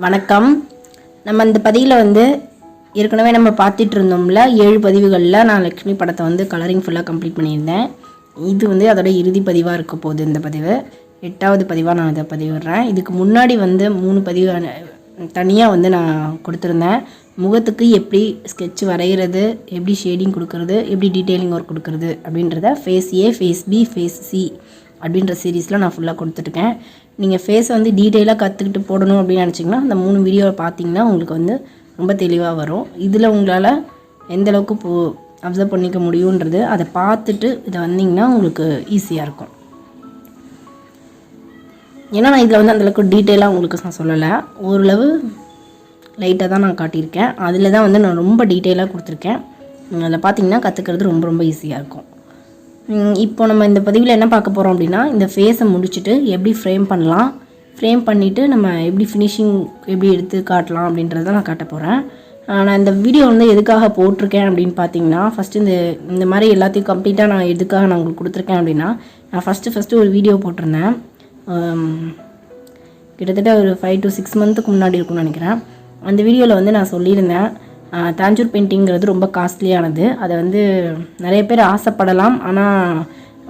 வணக்கம். நம்ம இந்த பதிவில் வந்து ஏற்கனவே நம்ம பார்த்துட்டு இருந்தோம்ல 7 பதிவுகளில் நான் லக்ஷ்மி படத்தை வந்து கலரிங் ஃபுல்லாக கம்ப்ளீட் பண்ணியிருந்தேன். இது வந்து அதோட இறுதி பதிவாக இருக்க போகுது. இந்த பதிவு 8வது பதிவாக நான் இதை பதிவிடுறேன். இதுக்கு முன்னாடி வந்து 3 பதிவு தனியாக வந்து நான் கொடுத்துருந்தேன். முகத்துக்கு எப்படி ஸ்கெட்ச் வரைகிறது, எப்படி ஷேடிங் கொடுக்கறது, எப்படி டீட்டெயிலிங் ஒர்க் கொடுக்கறது அப்படின்றத ஃபேஸ் ஏ, ஃபேஸ் பி, ஃபேஸ் சி அப்படின்ற சீரீஸில் நான் ஃபுல்லாக கொடுத்துருக்கேன். நீங்கள் ஃபேஸை வந்து டீட்டெயிலாக கற்றுக்கிட்டு போடணும் அப்படின்னு நினச்சிங்கன்னா அந்த 3 வீடியோவை பார்த்தீங்கன்னா உங்களுக்கு வந்து ரொம்ப தெளிவாக வரும். இதில் உங்களால் எந்தளவுக்கு அப்சர்வ் பண்ணிக்க முடியுன்றது அதை பார்த்துட்டு இதை வந்தீங்கன்னா உங்களுக்கு ஈஸியாக இருக்கும். ஏன்னா நான் இதில் வந்து அந்தளவுக்கு டீட்டெயிலாக உங்களுக்கு நான் சொல்லலை, ஓரளவு லைட்டாக தான் நான் காட்டியிருக்கேன். அதில் தான் வந்து நான் ரொம்ப டீட்டெயிலாக கொடுத்துருக்கேன். அதில் பார்த்தீங்கன்னா கற்றுக்கிறது ரொம்ப ரொம்ப ஈஸியாக இருக்கும். இப்போ நம்ம இந்த பதிவில் என்ன பார்க்க போகிறோம் அப்படின்னா, இந்த ஃபேஸை முடிச்சுட்டு எப்படி ஃப்ரேம் பண்ணலாம், ஃப்ரேம் பண்ணிவிட்டு நம்ம எப்படி ஃபினிஷிங் எப்படி எடுத்து காட்டலாம் அப்படின்றத நான் காட்ட போகிறேன். நான் இந்த வீடியோ வந்து எதுக்காக போட்டிருக்கேன் அப்படின்னு பார்த்தீங்கன்னா, ஃபஸ்ட்டு இந்த மாதிரி எல்லாத்தையும் கம்ப்ளீட்டாக நான் எதுக்காக நான் உங்களுக்கு கொடுத்துருக்கேன் அப்படின்னா, நான் ஃபஸ்ட்டு ஒரு வீடியோ போட்டிருந்தேன். கிட்டத்தட்ட ஒரு 5 to 6 மந்த்துக்கு முன்னாடி இருக்கும்னு நினைக்கிறேன். அந்த வீடியோவில் வந்து நான் சொல்லியிருந்தேன், தாஞ்சூர் பெயிண்டிங்கிறது ரொம்ப காஸ்ட்லியானது. அதை வந்து நிறைய பேர் ஆசைப்படலாம், ஆனால்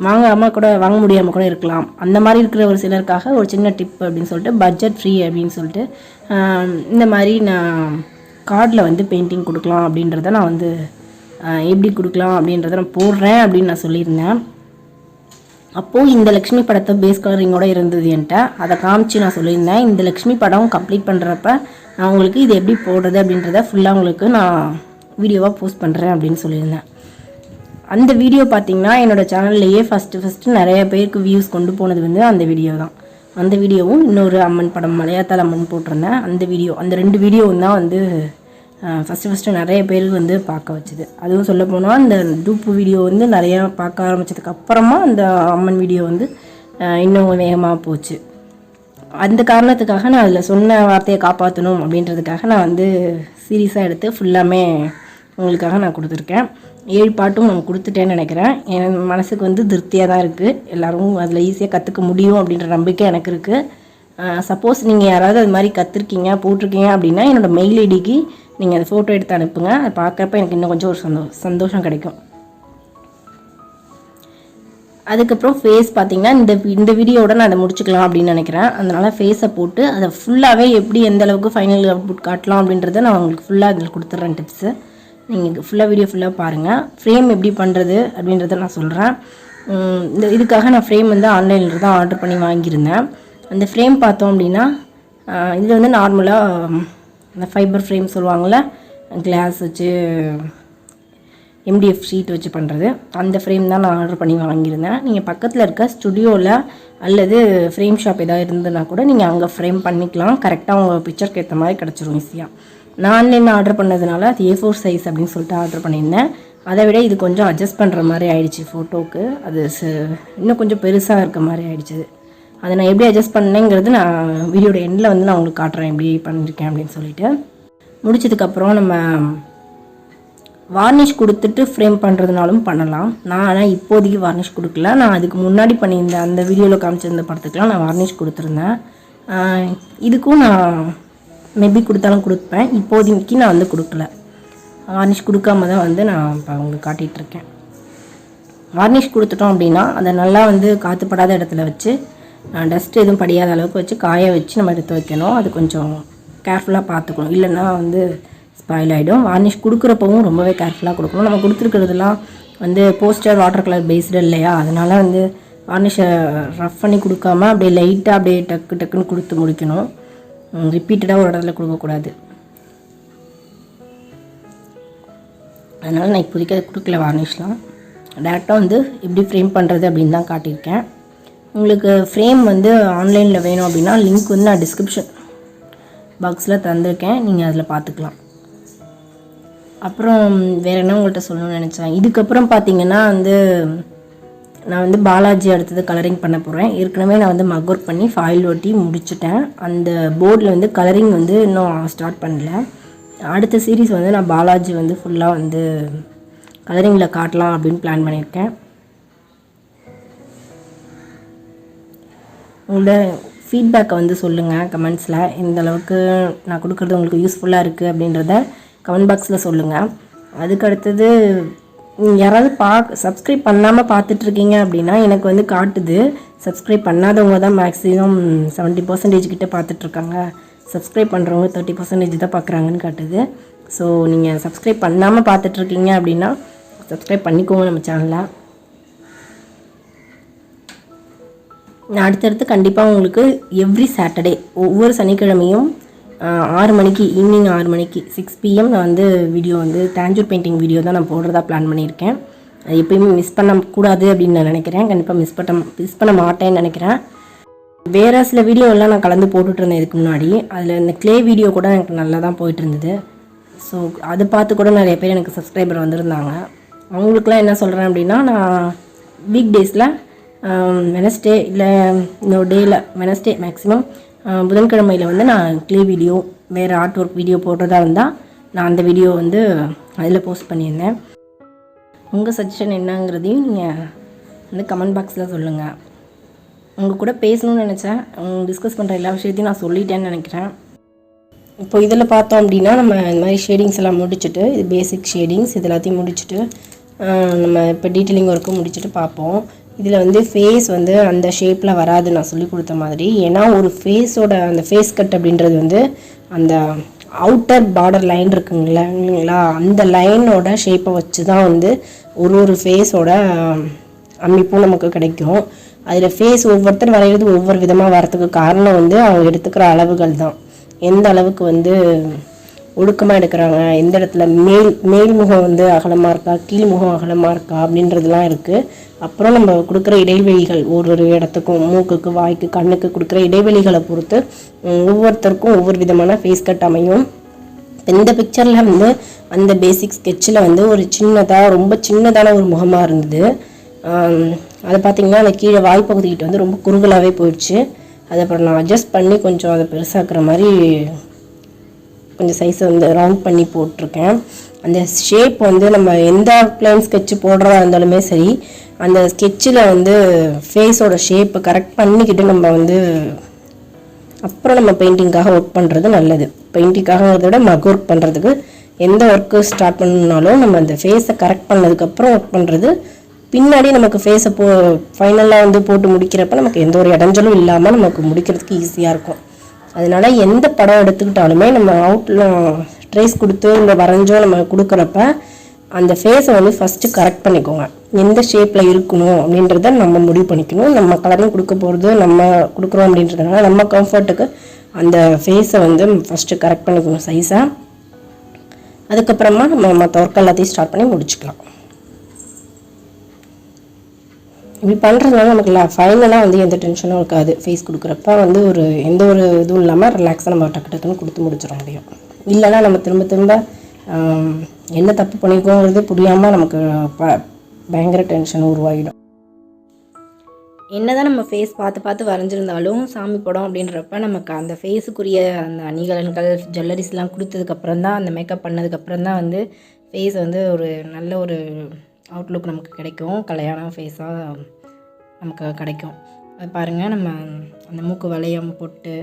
வாங்க முடியாமல் கூட இருக்கலாம். அந்த மாதிரி இருக்கிற ஒரு சிலருக்காக ஒரு சின்ன டிப் அப்படின்னு சொல்லிட்டு, பட்ஜெட் ஃப்ரீ அப்படின்னு சொல்லிட்டு இந்த மாதிரி நான் கார்டில் வந்து பெயிண்டிங் கொடுக்கலாம் அப்படின்றத நான் வந்து எப்படி கொடுக்கலாம் அப்படின்றத நான் போடுறேன் அப்படின்னு நான் சொல்லியிருந்தேன். அப்போது இந்த லக்ஷ்மி படத்தை பேஸ் கலரிங்கோடு இருந்தது என்கிட்ட. அதை காமிச்சு நான் சொல்லியிருந்தேன், இந்த லக்ஷ்மி படம் கம்ப்ளீட் பண்ணுறப்ப நான் உங்களுக்கு இது எப்படி போடுறது அப்படின்றத ஃபுல்லாக உங்களுக்கு நான் வீடியோவாக போஸ்ட் பண்ணுறேன் அப்படின்னு சொல்லியிருந்தேன். அந்த வீடியோ பார்த்திங்கன்னா என்னோடய சேனல்லையே ஃபஸ்ட்டு நிறைய பேருக்கு வியூஸ் கொண்டு போனது வந்து அந்த வீடியோ தான். அந்த வீடியோவும் இன்னொரு அம்மன் படம் மலையாத்தாள் அம்மன் போட்டிருந்தேன். அந்த 2 வீடியோவும் தான் வந்து ஃபஸ்ட்டு நிறைய பேருக்கு வந்து பார்க்க வச்சுது. அதுவும் சொல்லப்போனால் அந்த டூப்பு வீடியோ வந்து நிறையா பார்க்க ஆரம்பித்ததுக்கு அப்புறமா அந்த அம்மன் வீடியோ வந்து இன்னும் வேகமாக போச்சு. அந்த காரணத்துக்காக நான் அதில் சொன்ன வார்த்தையை காப்பாற்றணும் அப்படின்றதுக்காக நான் வந்து சீரியஸாக எடுத்து ஃபுல்லாமே உங்களுக்காக நான் கொடுத்துருக்கேன். 7 பாட்டும் நான் கொடுத்துட்டேன்னு நினைக்கிறேன். என் மனசுக்கு வந்து திருப்தியாக தான் இருக்குது. எல்லோரும் அதில் ஈஸியாக கற்றுக்க முடியும் அப்படின்ற நம்பிக்கை எனக்கு இருக்குது. சப்போஸ் நீங்கள் யாராவது அது மாதிரி கற்றுருக்கீங்க போட்டிருக்கீங்க அப்படின்னா என்னோடய மெயில் ஐடிக்கு நீங்கள் அதை ஃபோட்டோ எடுத்து அனுப்புங்க. அதை பார்க்குறப்ப எனக்கு இன்னும் கொஞ்சம் ஒரு சந்தோஷம் கிடைக்கும். அதுக்கப்புறம் ஃபேஸ் பார்த்திங்கன்னா இந்த வீடியோவோட நான் அதை முடிச்சுக்கலாம் அப்படின்னு நினைக்கிறேன். அதனால் ஃபேஸை போட்டு அதை ஃபுல்லாகவே எப்படி எந்த அளவுக்கு ஃபைனல் அவுட்புட் காட்டலாம் அப்படின்றத நான் உங்களுக்கு ஃபுல்லாக அதில் கொடுத்துட்றேன் டிப்ஸு. நீங்கள் வீடியோ ஃபுல்லாக பாருங்கள். ஃப்ரேம் எப்படி பண்ணுறது அப்படின்றத நான் சொல்கிறேன். இதுக்காக நான் ஃப்ரேம் வந்து ஆன்லைனில் தான் ஆர்டர் பண்ணி வாங்கியிருந்தேன். அந்த ஃப்ரேம் பார்த்தோம் அப்படின்னா இதில் வந்து நார்மலாக இந்த ஃபைபர் ஃப்ரேம் சொல்லுவாங்கள்ல, கிளாஸ் வச்சு MDF ஷீட் வச்சு பண்ணுறது, அந்த ஃப்ரேம் தான் நான் ஆர்டர் பண்ணி வாங்கியிருந்தேன். நீங்கள் பக்கத்தில் இருக்க ஸ்டுடியோவில் அல்லது ஃப்ரேம் ஷாப் ஏதாவது இருந்ததுன்னா கூட நீங்கள் அங்கே ஃப்ரேம் பண்ணிக்கலாம். கரெக்டாக உங்கள் பிக்சருக்கு ஏற்ற மாதிரி கிடச்சிரும் ஈஸியாக. நான் ஆன்லைனில் ஆர்டர் பண்ணதுனால அது A4 சைஸ் அப்படின்னு சொல்லிட்டு ஆர்டர் பண்ணியிருந்தேன். அதை விட இது கொஞ்சம் அட்ஜஸ்ட் பண்ணுற மாதிரி ஆகிடுச்சு. ஃபோட்டோவுக்கு அது இன்னும் கொஞ்சம் பெருசாக இருக்க மாதிரி ஆகிடுச்சு. அதை நான் எப்படி அட்ஜஸ்ட் பண்ணேங்கிறது நான் வீடியோட எண்டில் வந்து நான் உங்களுக்கு காட்டுறேன் எப்படி பண்ணியிருக்கேன் அப்படின்னு சொல்லிட்டு. முடிச்சதுக்கப்புறம் நம்ம வார்னிஷ் கொடுத்துட்டு ஃப்ரேம் பண்ணுறதுனாலும் பண்ணலாம். நான் ஆனால் இப்போதைக்கு வார்னிஷ் கொடுக்கல. நான் அதுக்கு முன்னாடி பண்ணியிருந்தேன் அந்த வீடியோவில் காமிச்சிருந்த படத்துக்கெலாம் நான் வார்னிஷ் கொடுத்துருந்தேன். இதுக்கும் நான் மேபி கொடுத்தாலும் கொடுப்பேன். இப்போதைக்கு நான் வந்து கொடுக்கல. வார்னிஷ் கொடுக்காம தான் வந்து நான் இப்போ உங்களுக்கு காட்டிகிட்ருக்கேன். வார்னிஷ் கொடுத்துட்டோம் அப்படின்னா அதை நல்லா வந்து காற்றுப்படாத இடத்துல வச்சு டஸ்ட் எதுவும் படியாத அளவுக்கு வச்சு காய வச்சு நம்ம எடுத்து வைக்கணும். அது கொஞ்சம் கேர்ஃபுல்லாக பார்த்துக்கணும், இல்லைன்னா வந்து ஸ்பாயில் ஆகிடும். வார்னிஷ் கொடுக்குறப்பவும் ரொம்பவே கேர்ஃபுல்லாக கொடுக்கணும். நம்ம கொடுத்துருக்கிறதுலாம் வந்து போஸ்டர் வாட்டர் கலர் பேஸ்டு இல்லையா, அதனால் வந்து வார்னிஷை ரஃப் பண்ணி கொடுக்காம அப்படியே லைட்டாக அப்படியே டக்குன்னு கொடுத்து முடிக்கணும். ரிப்பீட்டடாக ஒரு இடத்துல கொடுக்கக்கூடாது. அதனால் நான் இப்போதைக்கு அதை கொடுக்கல. வார்னிஷ்லாம் டேரெக்டாக வந்து எப்படி ஃப்ரேம் பண்ணுறது அப்படின்னு தான் காட்டியிருக்கேன். உங்களுக்கு ஃப்ரேம் வந்து ஆன்லைனில் வேணும் அப்படின்னா லிங்க் வந்து நான் டிஸ்கிரிப்ஷன் பாக்ஸில் தந்திருக்கேன், நீங்கள் அதில் பார்த்துக்கலாம். அப்புறம் வேறு என்ன உங்கள்கிட்ட சொல்லணும்னு நினச்சேன். இதுக்கப்புறம் பார்த்தீங்கன்னா வந்து நான் வந்து பாலாஜி அடுத்தது கலரிங் பண்ண போகிறேன். ஏற்கனவே நான் வந்து மக் ஒர்க் பண்ணி ஃபாயில் ஒட்டி முடிச்சுட்டேன். அந்த போர்டில் வந்து கலரிங் வந்து இன்னும் ஸ்டார்ட் பண்ணல. அடுத்த சீரீஸ் வந்து நான் பாலாஜி வந்து ஃபுல்லாக வந்து கலரிங்கில் காட்டலாம் அப்படின்னு பிளான் பண்ணியிருக்கேன். உங்களோட ஃபீட்பேக்கை வந்து சொல்லுங்கள் கமெண்ட்ஸில். எந்த அளவுக்கு நான் கொடுக்குறது உங்களுக்கு யூஸ்ஃபுல்லாக இருக்குது அப்படின்றத கமெண்ட் பாக்ஸில் சொல்லுங்கள். அதுக்கு அடுத்தது யாராவது சப்ஸ்கிரைப் பண்ணாமல் பார்த்துட்ருக்கீங்க அப்படின்னா எனக்கு வந்து காட்டுது. சப்ஸ்கிரைப் பண்ணாதவங்க தான் மேக்ஸிமம் 70% கிட்ட பார்த்துட்ருக்காங்க. சப்ஸ்கிரைப் பண்ணுறவங்க 30% தான் பார்க்குறாங்கன்னு காட்டுது. ஸோ நீங்கள் சப்ஸ்கிரைப் பண்ணாமல் பார்த்துட்ருக்கீங்க அப்படின்னா சப்ஸ்கிரைப் பண்ணிக்கோங்க நம்ம சேனலை. நான் அடுத்தடுத்து கண்டிப்பாக உங்களுக்கு எவ்ரி சாட்டர்டே ஒவ்வொரு சனிக்கிழமையும் 6 மணிக்கு ஈவினிங் 6 மணிக்கு 6 PM நான் வந்து வீடியோ வந்து தாஞ்சூர் பெயிண்டிங் வீடியோ தான் நான் போடுறதா பிளான் பண்ணியிருக்கேன். அது எப்பயுமே மிஸ் பண்ணக்கூடாது அப்படின்னு நான் நினைக்கிறேன். கண்டிப்பாக மிஸ் பண்ண மாட்டேன்னு நினைக்கிறேன். வேறு சில வீடியோலாம் நான் கலந்து போட்டுட்ருந்தேன் இதுக்கு முன்னாடி. அதில் இந்த க்ளே வீடியோ கூட எனக்கு நல்லா தான் போயிட்டு இருந்தது. ஸோ அதை பார்த்து கூட நிறைய பேர் எனக்கு சப்ஸ்கிரைபர் வந்திருந்தாங்க. அவங்களுக்குலாம் என்ன சொல்கிறேன் அப்படின்னா, நான் வீக் டேஸில் வெனஸ்டே இல்லை இன்னொரு டேயில் வெனஸ்டே மேக்ஸிமம் புதன்கிழமையில் வந்து நான் க்ளே வீடியோ வேறு ஆர்ட் ஒர்க் வீடியோ போடுறதா இருந்தால் நான் அந்த வீடியோ வந்து அதில் போஸ்ட் பண்ணியிருந்தேன். உங்கள் சஜஷன் என்னங்கிறதையும் நீங்கள் வந்து கமெண்ட் பாக்ஸில் சொல்லுங்கள். உங்கள் கூட பேசணும்னு நினச்சேன். டிஸ்கஸ் பண்ணுற எல்லா விஷயத்தையும் நான் சொல்லிட்டேன்னு நினைக்கிறேன். இப்போ இதில் பார்த்தோம் அப்படின்னா நம்ம இந்த மாதிரி ஷேடிங்ஸ் எல்லாம் முடிச்சுட்டு, இது பேசிக் ஷேடிங்ஸ் இது எல்லாத்தையும் முடிச்சுட்டு நம்ம இப்போ டீட்டெயிலிங் ஒர்க்கும் முடிச்சுட்டு பார்ப்போம். இதில் வந்து ஃபேஸ் வந்து அந்த ஷேப்பில் வராது நான் சொல்லி கொடுத்த மாதிரி. ஏன்னா ஒரு ஃபேஸோட அந்த ஃபேஸ் கட் அப்படின்றது வந்து அந்த அவுட்டர் பார்டர் லைன் இல்லைங்களா, அந்த லைனோட ஷேப்பை வச்சு தான் வந்து ஒரு ஃபேஸோட அமைப்பும் நமக்கு கிடைக்கும். அதில் ஃபேஸ் ஒவ்வொருத்தர் வரைகிறது ஒவ்வொரு விதமாக வரத்துக்கு காரணம் வந்து அவங்க எடுத்துக்கிற அளவுகள் தான். எந்த அளவுக்கு வந்து ஒடுக்கமாக எடுக்கிறாங்க, எந்த இடத்துல மேல் முகம் வந்து அகலமாக இருக்கா, கீழ் முகம் அகலமாக இருக்கா அப்படின்றதுலாம் இருக்குது. அப்புறம் நம்ம கொடுக்குற இடைவெளிகள் ஒரு இடத்துக்கும் மூக்குக்கு வாய்க்கு கண்ணுக்கு கொடுக்குற இடைவெளிகளை பொறுத்து ஒவ்வொருத்தருக்கும் ஒவ்வொரு விதமான ஃபேஸ் கட் அமையும். இந்த பிக்சரில் வந்து அந்த பேசிக் ஸ்கெட்சில் வந்து ஒரு ரொம்ப சின்னதான ஒரு முகமாக இருந்தது. அதை பார்த்திங்கன்னா அந்த கீழே வாய்ப்பகுதிக்கிட்ட வந்து ரொம்ப குறுகலாகவே போயிடுச்சு. அதை அப்புறம் நான் அட்ஜஸ்ட் பண்ணி கொஞ்சம் அதை பெருசாக்குற மாதிரி கொஞ்சம் சைஸை வந்து ரவுண்ட் பண்ணி போட்டிருக்கேன். அந்த ஷேப் வந்து நம்ம எந்த பிளைன் ஸ்கெட்சு போடுறதா இருந்தாலுமே சரி, அந்த ஸ்கெட்சில் வந்து ஃபேஸோட ஷேப்பை கரெக்ட் பண்ணிக்கிட்டு நம்ம வந்து அப்புறம் நம்ம பெயிண்டிங்காக ஒர்க் பண்ணுறது நல்லது. பெயிண்டிங்காகிறத விட மக் ஒர்க் பண்ணுறதுக்கு எந்த ஒர்க்கு ஸ்டார்ட் பண்ணணுனாலும் நம்ம அந்த ஃபேஸை கரெக்ட் பண்ணதுக்கப்புறம் ஒர்க் பண்ணுறது பின்னாடி நமக்கு ஃபேஸை ஃபைனலாக வந்து போட்டு முடிக்கிறப்ப நமக்கு எந்த ஒரு இடைஞ்சலும் இல்லாமல் நமக்கு முடிக்கிறதுக்கு ஈஸியாக இருக்கும். அதனால எந்த படம் எடுத்துக்கிட்டாலுமே நம்ம அவுட்டில் ட்ரேஸ் கொடுத்து இந்த வரைஞ்சோ நம்ம கொடுக்குறப்ப அந்த ஃபேஸை வந்து ஃபஸ்ட்டு கரெக்ட் பண்ணிக்கோங்க. எந்த ஷேப்பில் இருக்கணும் அப்படின்றத நம்ம முடிவு பண்ணிக்கணும். நம்ம கலரிங் கொடுக்க போகிறது நம்ம கொடுக்குறோம் அப்படின்றதுனால நம்ம கம்ஃபர்ட்டுக்கு அந்த ஃபேஸை வந்து ஃபஸ்ட்டு கரெக்ட் பண்ணிக்கணும் சைஸாக. அதுக்கப்புறமா நம்ம மற்ற ஒர்க் எல்லாத்தையும் ஸ்டார்ட் பண்ணி முடிச்சுக்கலாம். இப்படி பண்ணுறதுனால நமக்கு ஃபைனலாக வந்து எந்த டென்ஷனும் இருக்காது. ஃபேஸ் கொடுக்குறப்ப வந்து எந்த ஒரு இதுவும் இல்லாமல் ரிலாக்ஸாக நம்ம டக்கு டக்குன்னு கொடுத்து முடிச்சிட முடியும். இல்லைன்னா நம்ம திரும்ப என்ன தப்பு பண்ணிக்கோங்கிறது புரியாமல் நமக்கு பயங்கர டென்ஷன் உருவாகிடும். என்னதான் நம்ம ஃபேஸ் பார்த்து வரைஞ்சிருந்தாலும் சாமி படம் அப்படின்றப்ப நமக்கு அந்த ஃபேஸுக்குரிய அந்த அணிகலன்கள் ஜுவல்லரிஸ்லாம் கொடுத்ததுக்கப்புறம் தான், அந்த மேக்கப் பண்ணதுக்கப்புறம் தான் வந்து ஃபேஸ் வந்து ஒரு நல்ல ஒரு அவுட்லுக் நமக்கு கிடைக்கும். கலையான ஃபேஸாக நமக்கு கிடைக்கும். அது பாருங்கள், நம்ம அந்த மூக்கு வளையம் பொட்டு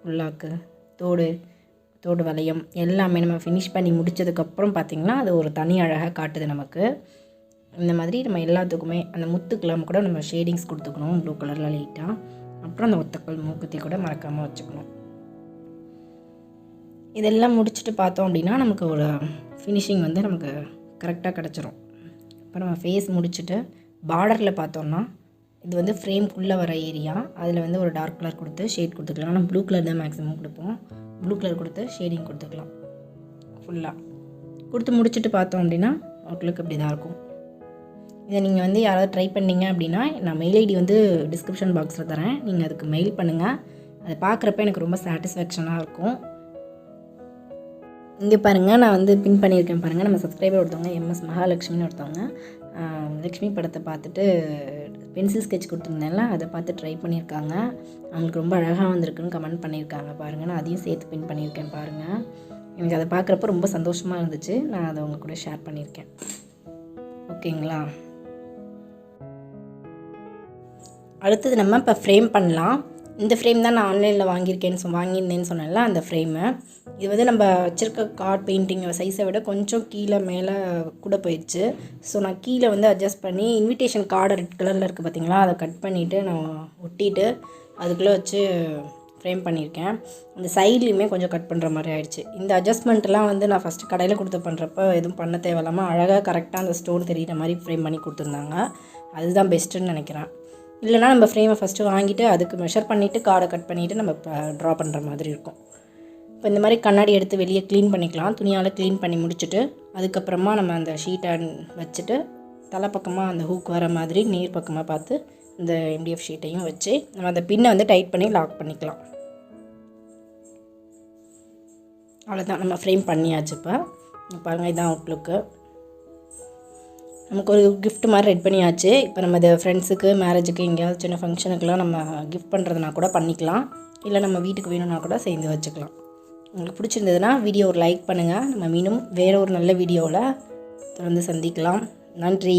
புல்லாக்கு தோடு வளையம் எல்லாமே நம்ம ஃபினிஷ் பண்ணி முடித்ததுக்கப்புறம் பார்த்திங்கன்னா அது ஒரு தனி அழகாக காட்டுது நமக்கு. இந்த மாதிரி நம்ம எல்லாத்துக்குமே அந்த முத்துக்கெல்லாம் கூட நம்ம ஷேடிங்ஸ் கொடுத்துக்கணும் ப்ளூ கலரில் லைட்டாக. அப்புறம் அந்த ஒத்தக்கல் மூக்குத்தி கூட மறக்காமல் வச்சுக்கணும். இதெல்லாம் முடிச்சுட்டு பார்த்தோம் அப்படின்னா நமக்கு ஒரு ஃபினிஷிங் வந்து நமக்கு கரெக்டாக கிடச்சிரும். இப்போ நம்ம ஃபேஸ் முடிச்சுட்டு பார்டரில் பார்த்தோம்னா இது வந்து ஃப்ரேம்குள்ளே வர ஏரியா. அதில் வந்து ஒரு டார்க் கலர் கொடுத்து ஷேட் கொடுத்துக்கலாம். ஆனால் ப்ளூ கலர் தான் மேக்ஸிமம் கொடுப்போம். ப்ளூ கலர் கொடுத்து ஷேடிங் கொடுத்துக்கலாம். ஃபுல்லாக கொடுத்து முடிச்சுட்டு பார்த்தோம் அப்படின்னா அவுட்லுக் இப்படி தான் இருக்கும். இதை நீங்கள் வந்து யாராவது ட்ரை பண்ணிங்க அப்படின்னா நான் மெயில் ஐடி வந்து டிஸ்கிரிப்ஷன் பாக்ஸில் தரேன். நீங்கள் அதுக்கு மெயில் பண்ணுங்கள். அதை பார்க்குறப்ப எனக்கு ரொம்ப சாட்டிஸ்ஃபேக்ஷனாக இருக்கும். இங்கே பாருங்கள், நான் வந்து பின் பண்ணியிருக்கேன் பாருங்கள். நம்ம சப்ஸ்கிரைபர் ஒருத்தவங்க MS மகாலட்சுமின்னு ஒருத்தவங்க லக்ஷ்மி படத்தை பார்த்துட்டு பென்சில் ஸ்கெட்ச் கொடுத்துருந்தேன்ல, அதை பார்த்து ட்ரை பண்ணியிருக்காங்க. அவங்களுக்கு ரொம்ப அழகாக வந்திருக்குன்னு கமெண்ட் பண்ணியிருக்காங்க பாருங்கள். நான் அதையும் சேர்த்து பின் பண்ணியிருக்கேன் பாருங்கள். எனக்கு அதை பார்க்குறப்ப ரொம்ப சந்தோஷமாக இருந்துச்சு. நான் அதை அவங்க கூட ஷேர் பண்ணியிருக்கேன். ஓகேங்களா? அடுத்தது நம்ம இப்போ ஃப்ரேம் பண்ணலாம். இந்த ஃப்ரேம் தான் நான் ஆன்லைனில் வாங்கியிருந்தேன்னு சொன்னேன்ல, அந்த ஃப்ரேமு. இது வந்து நம்ம வச்சுருக்க கார்ட் பெயிண்டிங் சைஸை விட கொஞ்சம் கீழே மேலே கூட போயிடுச்சு. ஸோ நான் கீழே வந்து அட்ஜஸ்ட் பண்ணி இன்விடேஷன் கார்டு ரெட் கலரில் இருக்குது பார்த்திங்களா, அதை கட் பண்ணிவிட்டு நான் ஒட்டிட்டு அதுக்குள்ளே வச்சு ஃப்ரேம் பண்ணியிருக்கேன். இந்த சைட்லேயுமே கொஞ்சம் கட் பண்ணுற மாதிரி ஆயிடுச்சு. இந்த அட்ஜஸ்ட்மெண்ட்லாம் வந்து நான் ஃபஸ்ட்டு கடையில் கொடுத்து பண்ணுறப்ப எதுவும் பண்ண தேவையில்லாமல் அழகாக கரெக்டாக அந்த ஸ்டோன் தெரிகிற மாதிரி ஃப்ரேம் பண்ணி கொடுத்துருந்தாங்க. அதுதான் பெஸ்ட்டுன்னு நினைக்கிறேன். இல்லைனா நம்ம ஃப்ரேமை ஃபஸ்ட்டு வாங்கிட்டு அதுக்கு மெஷர் பண்ணிவிட்டு கார்டை கட் பண்ணிவிட்டு நம்ம ட்ரா பண்ணுற மாதிரி இருக்கும். இப்போ இந்த மாதிரி கண்ணாடி எடுத்து வெளியே க்ளீன் பண்ணிக்கலாம். துணியால் க்ளீன் பண்ணி முடிச்சுட்டு அதுக்கப்புறமா நம்ம அந்த ஷீட்டை வச்சுட்டு தலைப்பக்கமாக அந்த ஹூக் வர மாதிரி நேர் பக்கமாக பார்த்து இந்த எம்டிஎஃப் ஷீட்டையும் வச்சு நம்ம அந்த பின்னை வந்து டைட் பண்ணி லாக் பண்ணிக்கலாம். அவ்வளோதான், நம்ம ஃப்ரேம் பண்ணியாச்சு. இப்போ பாருங்கள், இதுதான் அவுட்லுக்கு. நமக்கு ஒரு கிஃப்ட் மாதிரி ரெடி பண்ணியாச்சு. இப்போ நம்ம இதை ஃப்ரெண்ட்ஸுக்கு, மேரேஜுக்கு, எங்கேயாவது சின்ன ஃபங்க்ஷனுக்குலாம் நம்ம கிஃப்ட் பண்ணுறதுனா கூட பண்ணிக்கலாம். இல்லை நம்ம வீட்டுக்கு வேணும்னா கூட சேர்ந்து வச்சுக்கலாம். உங்களுக்கு பிடிச்சிருந்ததுன்னா வீடியோ ஒரு லைக் பண்ணுங்கள். நம்ம மீண்டும் வேறு ஒரு நல்ல வீடியோவில் தொடர்ந்து சந்திக்கலாம். நன்றி.